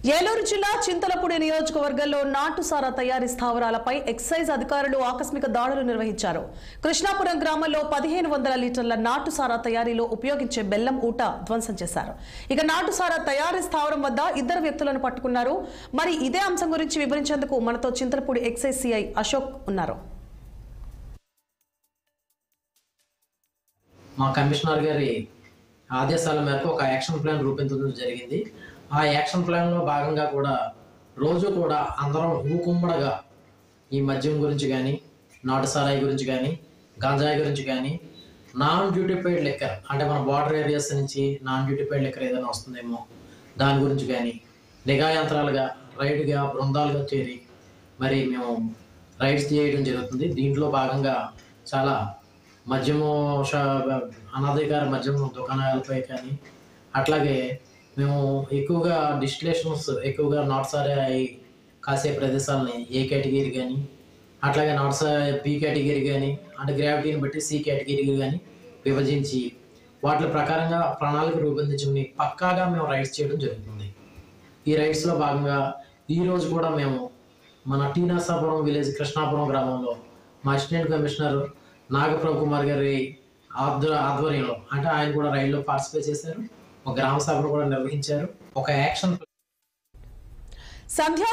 ఏలూరు జిల్లా చింతలపూడి నియోజకవర్గంలో నాటుసారా తయారీ స్థావరాలపై ఎక్సైజ్ అధికారులు ఆకస్మిక దాడులు నిర్వహించారు. కృష్ణాపురం గ్రామంలో 1500 లీటర్ల నాటుసారా తయారీలో ఉపయోగించే బెల్లం ఊట ధ్వంసం చేశారు. ఇక నాటుసారా తయారీ స్థావరం వద్ద 2 వ్యక్తులను పట్టుకున్నారు. మరి ఇదే అంశం గురించి వివరించేందుకు మనతో చింతలపూడి ఎక్సైజ్ సిఐ అశోక్ ఉన్నారు. మా కమిషనర్ గారి ఆదేశాల మేరకు ఒక యాక్షన్ ప్లాన్ రూపొందించడం జరిగింది. ఆ యాక్షన్ ప్లాన్ లో భాగంగా కూడా రోజు కూడా అందరం ఊకుమ్మడిగా ఈ మద్యం గురించి కానీ, నాటు సారాయి గురించి కానీ, గంజాయి గురించి కానీ, నాన్ డ్యూటిఫైడ్ లిక్కర్ అంటే మన బార్డర్ ఏరియాస్ నుంచి నాన్ డ్యూటిఫైడ్ లిక్కర్ ఏదైనా వస్తుందేమో దాని గురించి కానీ నిఘా యంత్రాలుగా రైడ్గా బృందాలుగా చేరి మరి మేము రైడ్స్ చేయడం జరుగుతుంది. దీంట్లో భాగంగా చాలా మద్యము అనధికార మద్యం దుకాణాలపై కానీ, అట్లాగే మేము ఎక్కువగా డిస్టిలేషన్స్ ఎక్కువగా నాటు సారాయి కాసే ప్రదేశాలని ఏ కేటగిరీ కానీ, అట్లాగే నాటు సారాయి బి కేటగిరీ కానీ, అంటే గ్రావిటీని బట్టి సి కేటగిరీ కానీ విభజించి వాటి ప్రకారంగా ప్రణాళిక రూపొందించుకుని పక్కాగా మేము రైడ్స్ చేయడం జరుగుతుంది. ఈ రైడ్స్లో భాగంగా ఈరోజు కూడా మేము మన టీ నరసాపురం విలేజ్ కృష్ణాపురం గ్రామంలో మా అసిస్టెంట్ కమిషనర్ నాగప్రభు కుమార్ గారి ఆధ్వర్యంలో అంటే ఆయన కూడా రైల్లో పార్టిసిపేట్ చేశారు. ఒక గ్రామ సభను కూడా నిర్వహించారు. ఒక యాక్షన్